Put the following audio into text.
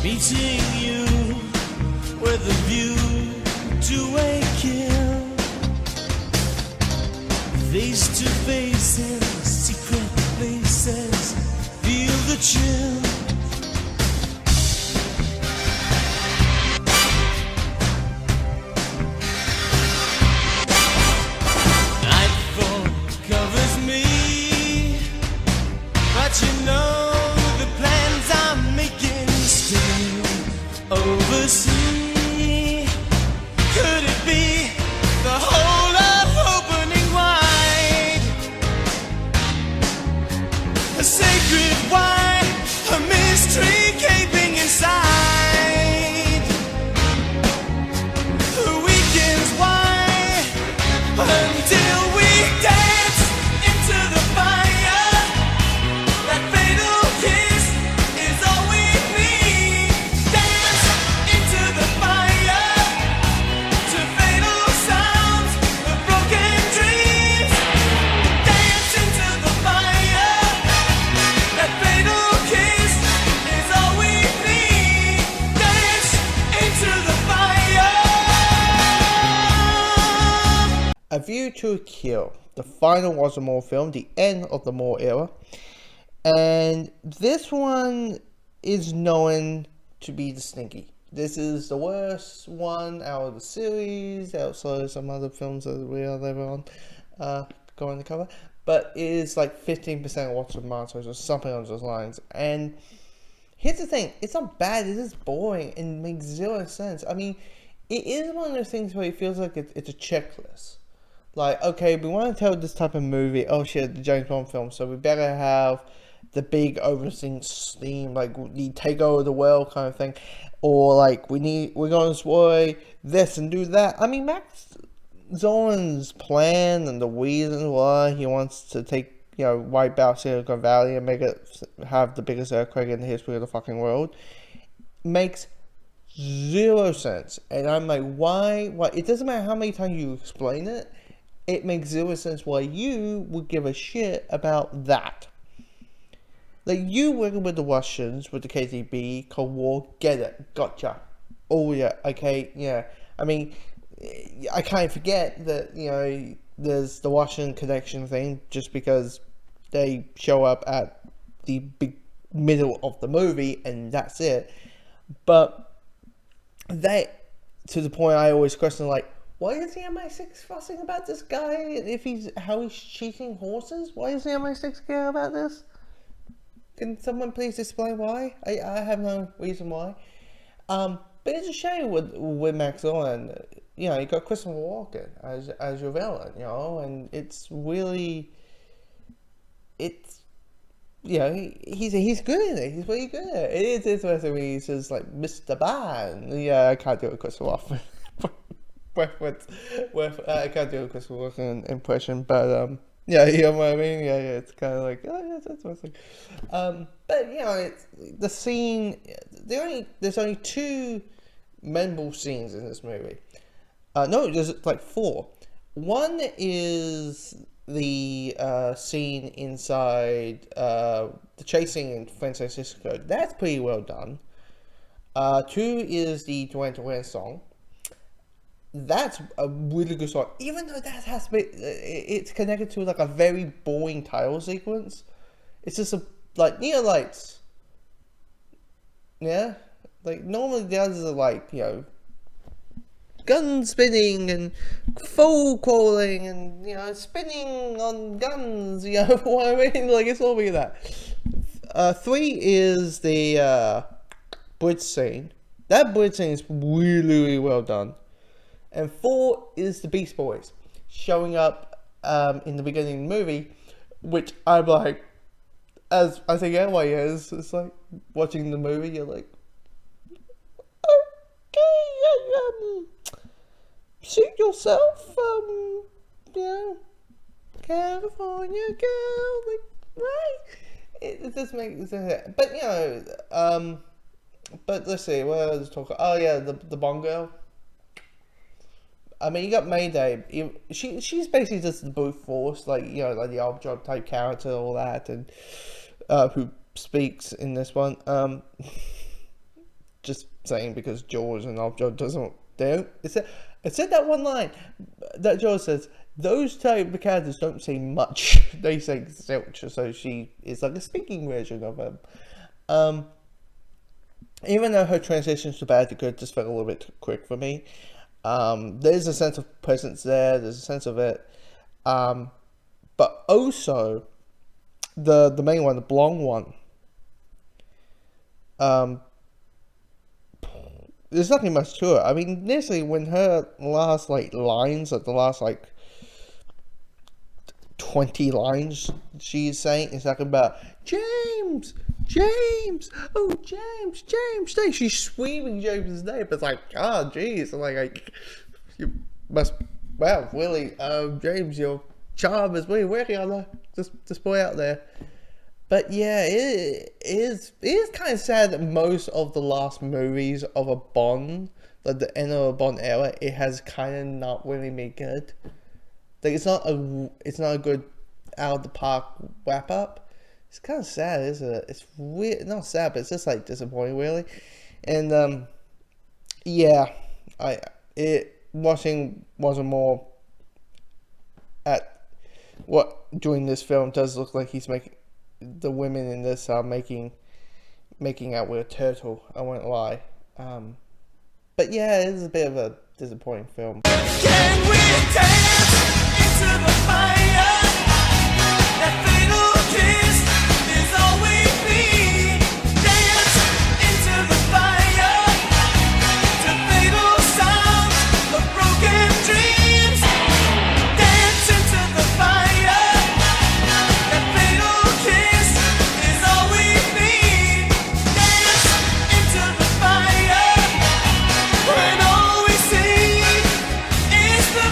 Meeting you with a view to a kill. Face to face in secret places, feel the chill. Nightfall covers me, but you know the plans I'm making still oversee. Could it be the whole of opening wide? A sacred wine, a mystery gaping inside. The weekend's wine until we dance into the fire. That fatal kiss is all we need. Dance into the fire to fatal sounds of broken dreams. Dance into the fire. That fatal kiss is all we need. Dance into the fire. A View to a Kill, the final Roger Moore film, the end of the Moore era. And this one is known to be the stinky. This is the worst one out of the series, outside of some other films that we are later on going to cover. But it is like 15% Watch Tomatoes or something on those lines. And here's the thing, it's not bad, it is boring and makes zero sense. I mean, it is one of those things where it feels like it's a checklist. Like, okay, we want to tell this type of movie, oh shit, the James Bond film, so we better have the big overseeing theme, like the take over the world kind of thing. Or like, we're going to destroy this and do that. I mean, Max Zolan's plan and the reason why he wants to take, wipe out Silicon Valley and make it have the biggest earthquake in the history of the fucking world makes zero sense. And I'm like, why? It doesn't matter how many times you explain it, it makes zero sense why you would give a shit about that. Like, you working with the Russians, with the KGB, Cold War, get it, gotcha. Oh yeah, okay, yeah. I mean, I can't forget that, there's the Russian connection thing, just because they show up at the big middle of the movie, and that's it. But that, to the point I always question, like, why is the MI6 fussing about this guy how he's cheating horses? Why is the MI6 care about this? Can someone please explain why? I have no reason why. But it's a shame with Max Zolan. You got Christopher Walken as your villain, and it's really, he's good in it. He's really good at it. It is interesting when he says, like, Mr. Bond. Yeah, I can't do a Christopher Walken. I can't do a Christopher Walken impression, but yeah, you know what I mean. Yeah, it's kind of like, oh yeah, that's interesting. But it's the scene. There's only two memorable scenes in this movie. No, there's like four. One is the scene inside the chasing in San Francisco. That's pretty well done. Two is the Duran Duran song. That's a really good song, even though that has to be, it's connected to like a very boring title sequence. It's just like neon lights. Yeah, like normally the others are like, gun spinning and foe crawling and spinning on guns. You know what I mean? Like, it's all be that. Three is the bridge scene. That bridge scene is really, really well done. And four is the Beast Boys showing up in the beginning of the movie, which I'm like, as I think everyone is, it's like watching the movie, you're like, okay, suit yourself, California girl, like, right? It just makes sense. But, but let's see, what else to talk about? Oh yeah, the Bond girl. I mean, you got Mayday. She's basically just the brute force, like the old job type character, all that, and who speaks in this one. just saying because Jaws and Lovejoy doesn't. They don't. It said that one line that Jaws says. Those type of characters don't say much. They say zilch, so she is like a speaking version of him. Even though her transitions to bad to good just felt a little bit too quick for me. There's a sense of presence there. There's a sense of it. But also, the main one, the blonde one. There's nothing much to it. I mean, initially, when her last lines, the last 20 lines she's saying, it's talking about James, oh James, Day. She's screaming James's name. It's like, oh jeez, you must, wow, really, James, your charm is really working on this boy out there. But yeah, it is kind of sad that most of the last movies of a Bond, like the end of a Bond era, it has kind of not really been good. Like it's not a good out of the park wrap up. It's kind of sad, isn't it? It's weird, not sad, but it's just disappointing, really. And yeah, watching wasn't more at what doing this film does look like he's making the women in this are making out with a turtle. I won't lie. But yeah, it is a bit of a disappointing film. Can we dance into the fire? That fatal kiss is all we need. Dance into the fire to fatal sounds of broken dreams. Dance into the fire. That fatal kiss is all we need. Dance into the fire when all we see is the